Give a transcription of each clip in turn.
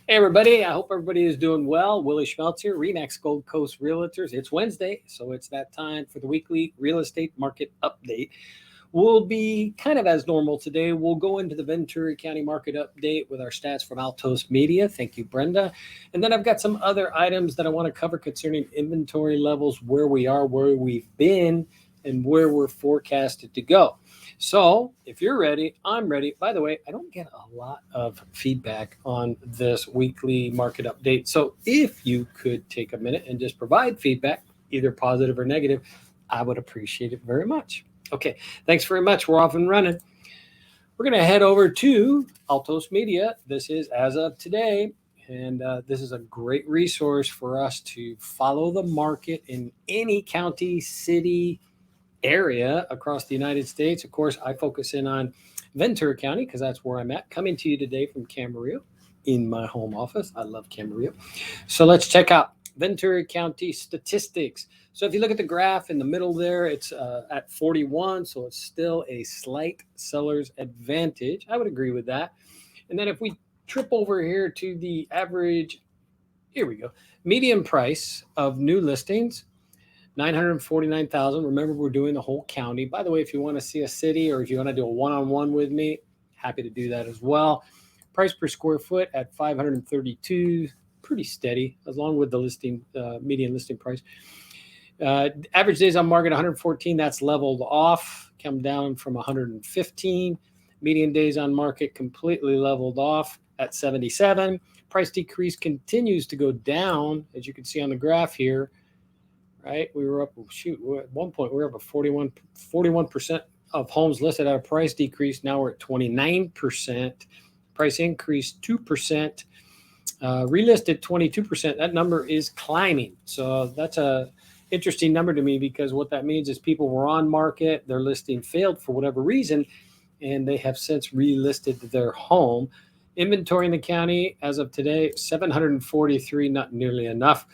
Hey, everybody. I hope everybody is doing well. Willie Schmeltz here, Remax Gold Coast Realtors. It's Wednesday, so it's that time for the weekly real estate market update. We'll be kind of as normal today. We'll go into the Ventura County market update with our stats from Altos Media. Thank you, Brenda. And then I've got some other items that I want to cover concerning inventory levels, where we are, where we've been, and where we're forecasted to go. So if you're ready, I'm ready. By the way, I don't get a lot of feedback on this weekly market update. So if you could take a minute and just provide feedback, either positive or negative, I would appreciate it very much. Okay, thanks very much. We're off and running. We're going to head over to Altos Media. This is as of today. And this is a great resource for us to follow the market in any county, city, area across the United States. Of course, I focus in on Ventura County because that's where I'm at. Coming to you today from Camarillo in my home office. I love Camarillo. So let's check out Ventura County statistics. So if you look at the graph in the middle there, it's at 41. So it's still a slight seller's advantage. I would agree with that. And then if we trip over here to the average, here we go, median price of new listings, 949,000. Remember, we're doing the whole county. By the way, if you want to see a city or if you want to do a one-on-one with me, happy to do that as well. Price per square foot at 532, pretty steady, along with the listing median listing price. Average days on market 114. That's leveled off, come down from 115. Median days on market completely leveled off at 77. Price decrease continues to go down, as you can see on the graph here. Right, we were up. At one point we were up at 41% of homes listed at a price decrease. Now we're at 29%. Price increase 2%. Relisted 22%. That number is climbing. So that's a interesting number to me, because what that means is people were on market, their listing failed for whatever reason, and they have since relisted their home. Inventory in the county as of today, 743. Not nearly enough.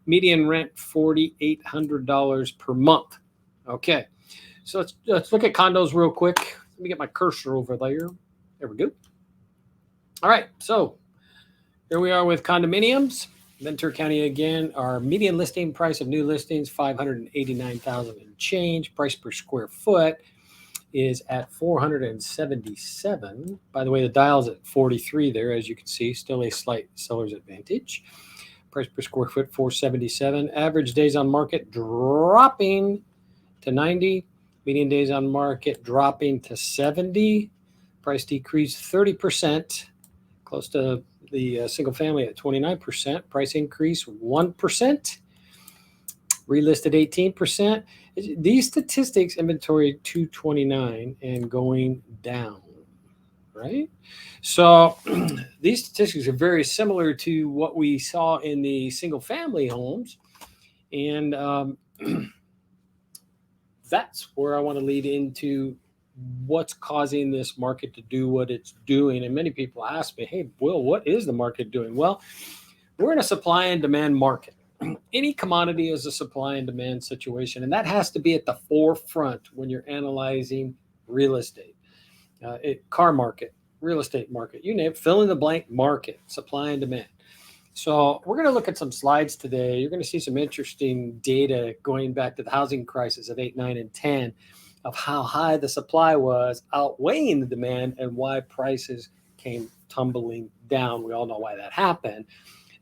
Median rent, $4,800 per month. Okay, so let's look at condos real quick. Let me get my cursor over there. There we go. All right, so here we are with condominiums. Ventura County again. Our median listing price of new listings, $589,000 and change. Price per square foot is at $477. By the way, the dial's at 43 there, as you can see. Still a slight seller's advantage. Price per square foot, $477. Average days on market dropping to 90. Median days on market dropping to 70. Price decrease 30%, close to the single family at 29%. Price increase 1%. Relisted 18%. These statistics, inventory 229 and going down. Right? So these statistics are very similar to what we saw in the single family homes. And that's where I want to lead into what's causing this market to do what it's doing. And many people ask me, hey, Will, what is the market doing? Well, we're in a supply and demand market. Any commodity is a supply and demand situation, and that has to be at the forefront when you're analyzing real estate. Car market, real estate market, you name it, fill in the blank market, supply and demand. So we're going to look at some slides today. You're going to see some interesting data going back to the housing crisis of 8, 9, and 10 of how high the supply was outweighing the demand and why prices came tumbling down. We all know why that happened.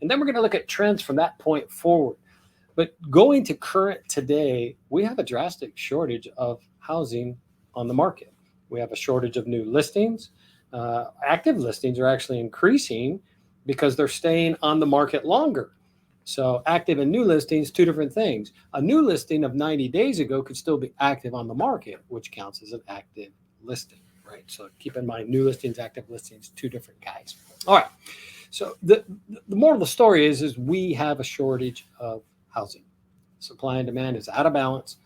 And then we're going to look at trends from that point forward. But going to current today, we have a drastic shortage of housing on the market. We have a shortage of new listings. Active listings are actually increasing because they're staying on the market longer. So active and new listings, two different things. A new listing of 90 days ago could still be active on the market, which counts as an active listing, right? So keep in mind, new listings, active listings, two different guys. All right. So the moral of the story is we have a shortage of housing. Supply and demand is out of balance.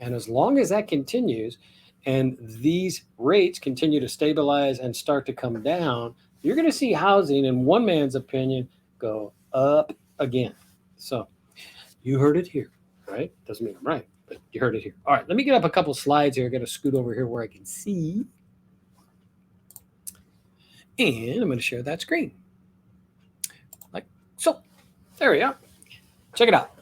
And as long as that continues, and these rates continue to stabilize and start to come down, you're going to see housing, in one man's opinion, go up again. So you heard it here, right? Doesn't mean I'm right, but you heard it here. All right, let me get up a couple slides here. I got to scoot over here where I can see. And I'm going to share that screen. So there we are. Check it out.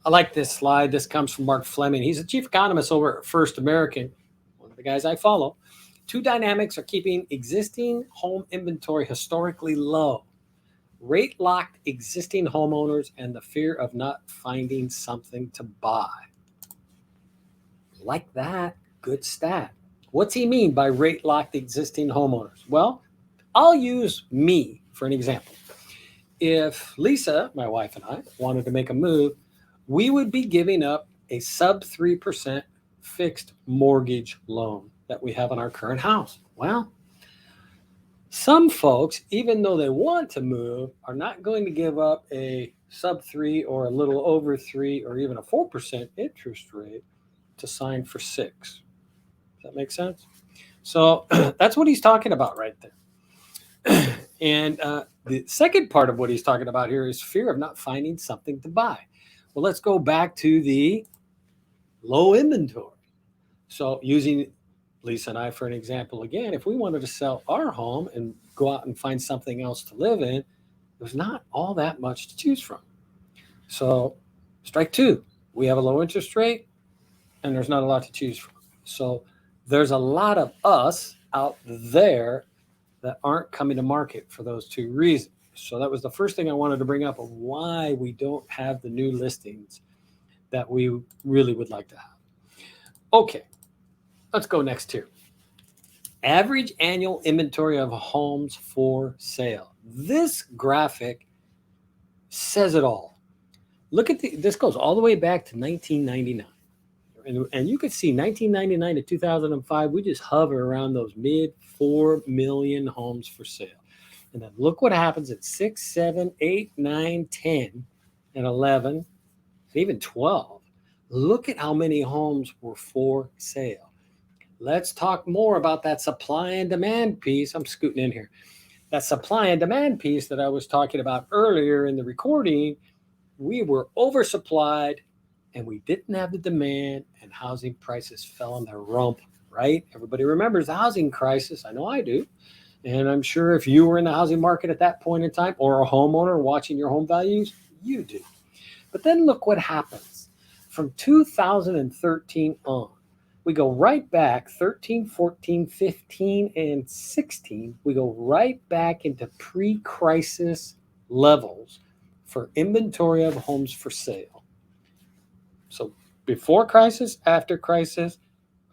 I like this slide. This comes from Mark Fleming. He's the chief economist over at First American, one of the guys I follow. Two dynamics are keeping existing home inventory historically low: rate locked existing homeowners and the fear of not finding something to buy. Like that, good stat. What's he mean by rate locked existing homeowners? Well, I'll use me for an example. If Lisa, my wife, and I wanted to make a move, we would be giving up a sub 3% fixed mortgage loan that we have on our current house. Well, some folks, even though they want to move, are not going to give up a sub 3 or a little over 3 or even a 4% interest rate to sign for 6. Does that make sense? So that's what he's talking about right there. And the second part of what he's talking about here is fear of not finding something to buy. Well, let's go back to the low inventory. So using Lisa and I for an example again, if we wanted to sell our home and go out and find something else to live in, there's not all that much to choose from. So strike two, we have a low interest rate and there's not a lot to choose from. So there's a lot of us out there that aren't coming to market for those two reasons. So that was the first thing I wanted to bring up of why we don't have the new listings that we really would like to have. Okay, let's go next here. Average annual inventory of homes for sale. This graphic says it all. Look at this goes all the way back to 1999. And you could see 1999 to 2005, we just hover around those mid 4 million homes for sale. And then look what happens at 6, 7, 8, 9, 10, and 11, and even 12. Look at how many homes were for sale. Let's talk more about that supply and demand piece. I'm scooting in here. That supply and demand piece that I was talking about earlier in the recording, we were oversupplied and we didn't have the demand, and housing prices fell on their rump, right? Everybody remembers the housing crisis. I know I do. And I'm sure if you were in the housing market at that point in time, or a homeowner watching your home values, you do. But then look what happens. From 2013 on, we go right back, 13, 14, 15, and 16, we go right back into pre-crisis levels for inventory of homes for sale. So before crisis, after crisis,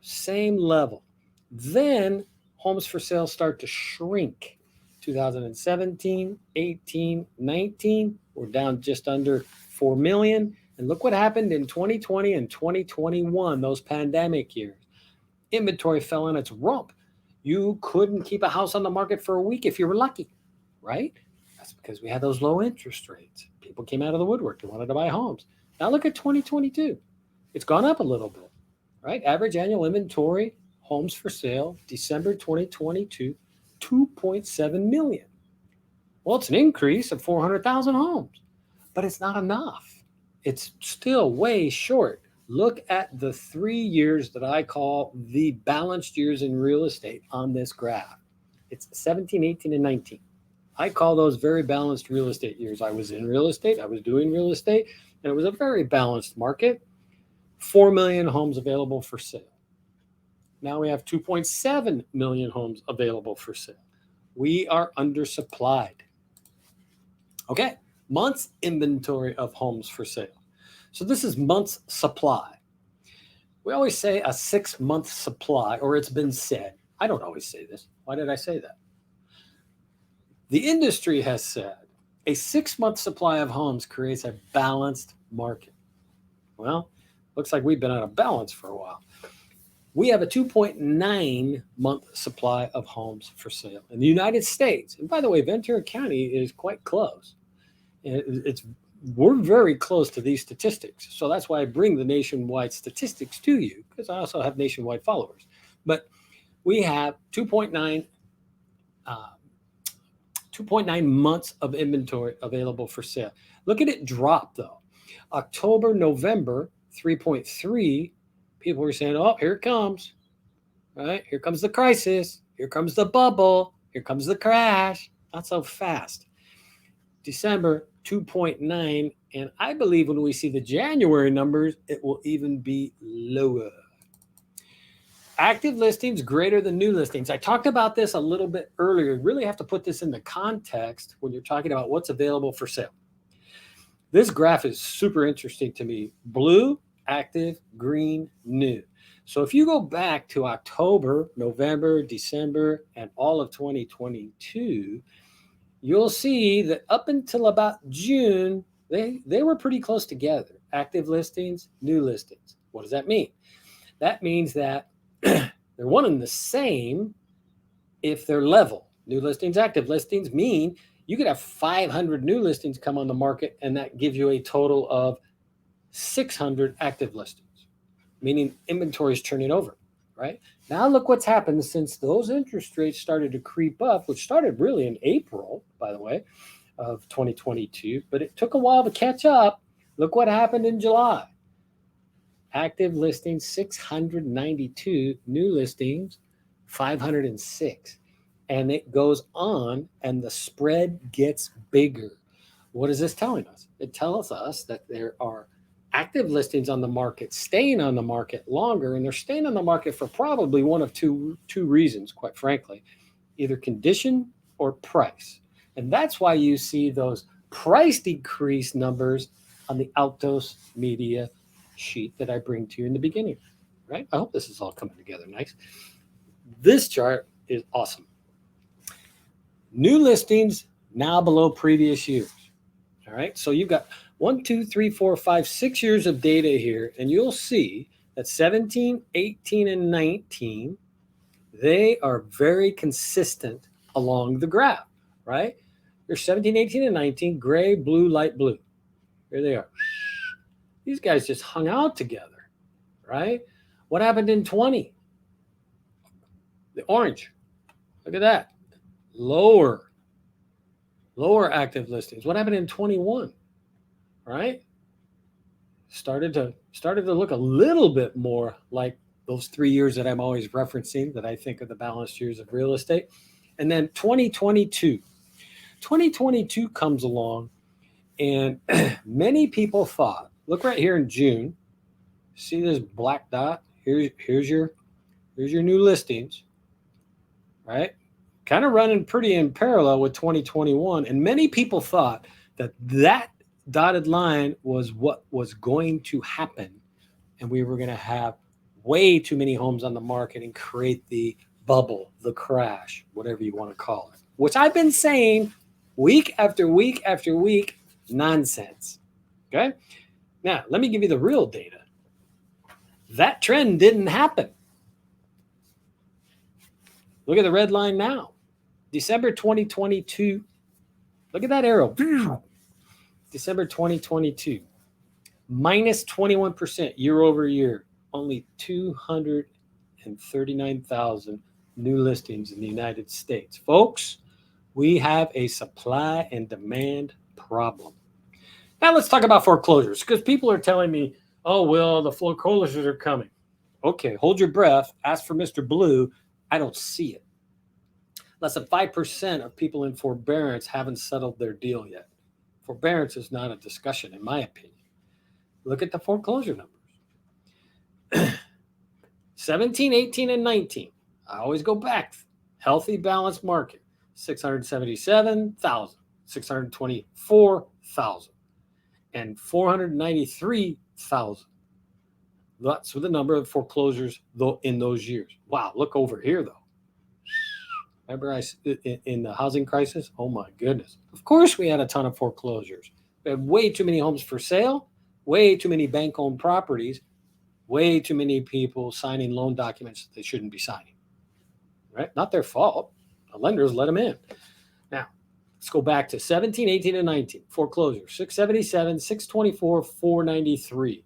same level. Then homes for sale start to shrink. 2017, 18, 19, we're down just under 4 million. And look what happened in 2020 and 2021, those pandemic years. Inventory fell on its rump. You couldn't keep a house on the market for a week if you were lucky, right? That's because we had those low interest rates. People came out of the woodwork. They wanted to buy homes. Now look at 2022. It's gone up a little bit, right? Average annual inventory, homes for sale, December 2022, 2.7 million. Well, it's an increase of 400,000 homes, but it's not enough. It's still way short. Look at the 3 years that I call the balanced years in real estate on this graph. It's 17, 18, and 19. I call those very balanced real estate years. I was in real estate, I was doing real estate, and it was a very balanced market. 4 million homes available for sale. Now we have 2.7 million homes available for sale. We are undersupplied. Okay, months inventory of homes for sale. So this is months supply. We always say a 6-month supply, or it's been said. I don't always say this. Why did I say that? The industry has said a 6-month supply of homes creates a balanced market. Well, looks like we've been out of balance for a while. We have a 2.9 month supply of homes for sale in the United States. And by the way, Ventura County is quite close. We're very close to these statistics. So that's why I bring the nationwide statistics to you, because I also have nationwide followers. But we have 2.9 months of inventory available for sale. Look at it drop though. October, November, 3.3. People were saying, oh, here it comes. Right? Here comes the crisis. Here comes the bubble. Here comes the crash. Not so fast. December 2.9, and I believe when we see the January numbers, it will even be lower. Active listings greater than new listings. I talked about this a little bit earlier. You really have to put this in the context when you're talking about what's available for sale. This graph is super interesting to me. Blue, active, green, new. So if you go back to October, November, December, and all of 2022, you'll see that up until about June, they were pretty close together. Active listings, new listings. What does that mean? That means that they're one and the same if they're level. New listings, active listings mean you could have 500 new listings come on the market, and that gives you a total of 600 active listings, meaning inventory is turning over, right? Now look what's happened since those interest rates started to creep up, which started really in April, by the way, of 2022, but it took a while to catch up. Look what happened in July. Active listings, 692, new listings, 506. And it goes on, and the spread gets bigger. What is this telling us? It tells us that there are active listings on the market staying on the market longer, and they're staying on the market for probably one of two reasons, quite frankly, either condition or price. And that's why you see those price decrease numbers on the Altos Media sheet that I bring to you in the beginning, right? I hope this is all coming together nice. This chart is awesome. New listings now below previous years. All right, so you've got 1, 2, 3, 4, 5, 6 years of data here, and you'll see that 17, 18, and 19, they are very consistent along the graph, right? There's 17, 18, and 19, gray, blue, light blue. Here they are. These guys just hung out together, right? What happened in 20? The orange. Look at that. Lower active listings. What happened in 21? Right? Started to look a little bit more like those 3 years that I'm always referencing that I think are the balanced years of real estate. And then 2022. 2022 comes along, and many people thought, look right here in June, see this black dot? Here's your new listings, right? Kind of running pretty in parallel with 2021. And many people thought that dotted line was what was going to happen, and we were going to have way too many homes on the market and create the bubble, the crash, whatever you want to call it, which I've been saying week after week after week, nonsense. Okay? Now, let me give you the real data. That trend didn't happen. Look at the red line now. December 2022. Look at that arrow. December 2022. Minus 21% year over year. Only 239,000 new listings in the United States. Folks, we have a supply and demand problem. Now let's talk about foreclosures, because people are telling me, oh, well, the foreclosures are coming. Okay, hold your breath. Ask for Mr. Blue. I don't see it. Less than 5% of people in forbearance haven't settled their deal yet. Forbearance is not a discussion, in my opinion. Look at the foreclosure numbers. 17, 18, and 19. I always go back. Healthy, balanced market. 677,000, 624,000, and 493,000. That's the number of foreclosures in those years. Wow, look over here, though. Remember in the housing crisis? Oh, my goodness. Of course we had a ton of foreclosures. We had way too many homes for sale, way too many bank-owned properties, way too many people signing loan documents that they shouldn't be signing. Right? Not their fault. The lenders let them in. Now, let's go back to 17, 18, and 19. Foreclosure, 677, 624, 493.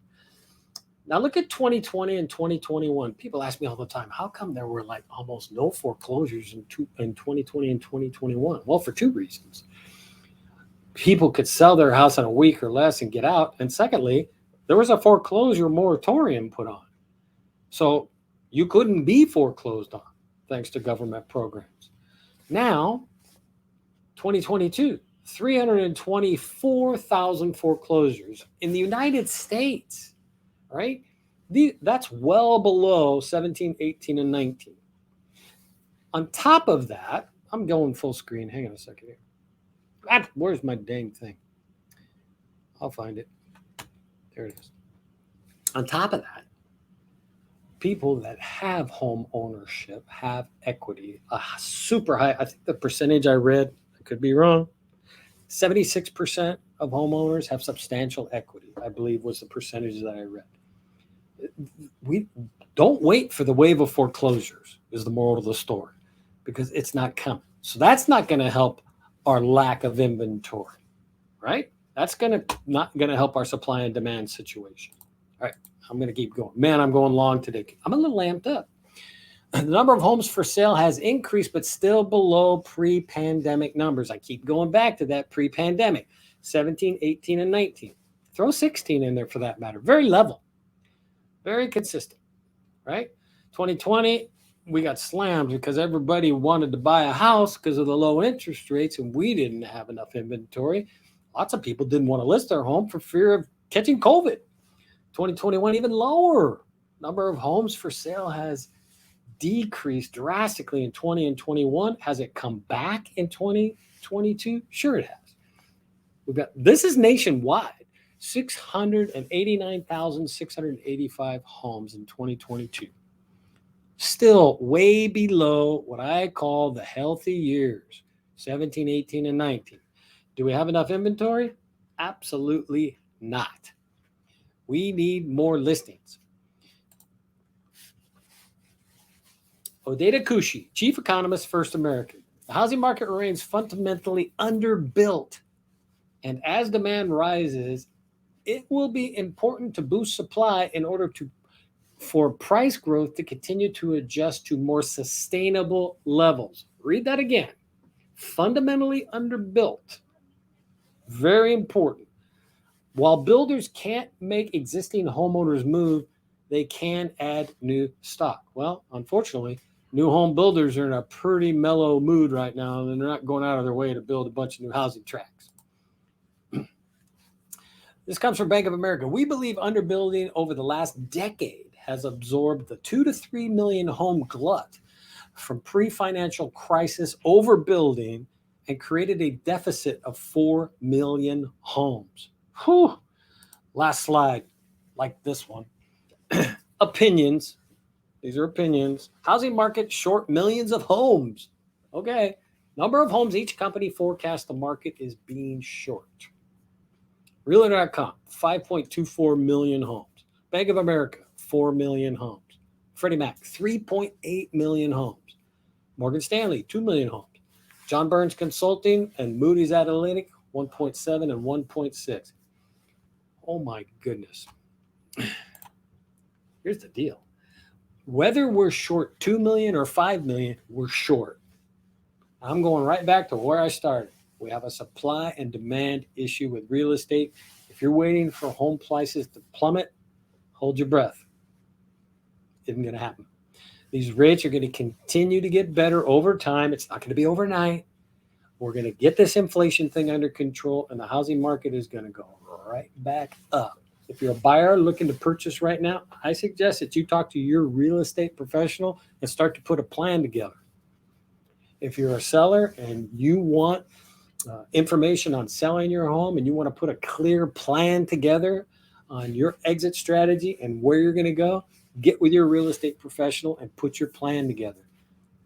Now look at 2020 and 2021. People ask me all the time, how come there were like almost no foreclosures in 2020 and 2021? Well, for two reasons. People could sell their house in a week or less and get out. And secondly, there was a foreclosure moratorium put on. So you couldn't be foreclosed on thanks to government programs. Now, 2022, 324,000 foreclosures in the United States, right? That's well below 17, 18, and 19. On top of that, I'm going full screen. Hang on a second here. God, where's my dang thing? I'll find it. There it is. On top of that, people that have home ownership have equity, a super high. I think the percentage I read, I could be wrong, 76% of homeowners have substantial equity, I believe was the percentage that I read. We don't wait for the wave of foreclosures, is the moral of the story, because it's not coming. So that's not going to help our lack of inventory, right? That's not going to help our supply and demand situation. All right, I'm going to keep going. Man, I'm going long today. I'm a little amped up. The number of homes for sale has increased, but still below pre-pandemic numbers. I keep going back to that pre-pandemic, 17, 18, and 19. Throw 16 in there for that matter. Very level, very consistent, right? 2020, we got slammed because everybody wanted to buy a house because of the low interest rates, and we didn't have enough inventory. Lots of people didn't want to list their home for fear of catching COVID. 2021, even lower. Number of homes for sale has decreased drastically in 20 and 21. Has it come back in 2022? Sure it has. This is nationwide, 689,685 homes in 2022. Still way below what I call the healthy years, 17, 18, and 19. Do we have enough inventory? Absolutely not. We need more listings. Odeda Kushi, chief economist, First American. The housing market remains fundamentally underbuilt. And as demand rises, it will be important to boost supply in order for price growth to continue to adjust to more sustainable levels. Read that again. Fundamentally underbuilt. Very important. While builders can't make existing homeowners move, they can add new stock. Well, unfortunately, new home builders are in a pretty mellow mood right now, and they're not going out of their way to build a bunch of new housing tracts. This comes from Bank of America. We believe underbuilding over the last decade has absorbed the 2 to 3 million home glut from pre-financial crisis overbuilding and created a deficit of 4 million homes. Whew. Last slide, like this one. Opinions. These are opinions. Housing market short millions of homes. Okay. Number of homes each company forecasts the market is being short. Realtor.com, 5.24 million homes. Bank of America, 4 million homes. Freddie Mac, 3.8 million homes. Morgan Stanley, 2 million homes. John Burns Consulting and Moody's Analytic, 1.7 and 1.6. Oh my goodness. Here's the deal. Whether we're short 2 million or 5 million, we're short. I'm going right back to where I started. We have a supply and demand issue with real estate. If you're waiting for home prices to plummet, hold your breath. Isn't going to happen. These rates are going to continue to get better over time. It's not going to be overnight. We're going to get this inflation thing under control, and the housing market is going to go right back up. If you're a buyer looking to purchase right now, I suggest that you talk to your real estate professional and start to put a plan together. If you're a seller and you want information on selling your home and you want to put a clear plan together on your exit strategy and where you're going to go, get with your real estate professional and put your plan together.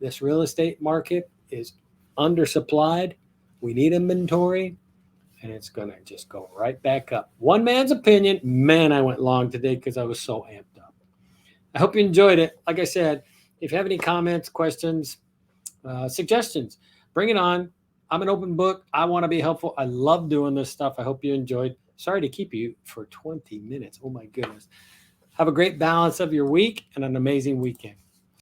This real estate market is undersupplied. We need inventory, and it's going to just go right back up. One man's opinion. Man, I went long today because I was so amped up. I hope you enjoyed it. Like I said, if you have any comments, questions, suggestions, bring it on. I'm an open book. I want to be helpful. I love doing this stuff. I hope you enjoyed. Sorry to keep you for 20 minutes. Oh, my goodness. Have a great balance of your week and an amazing weekend.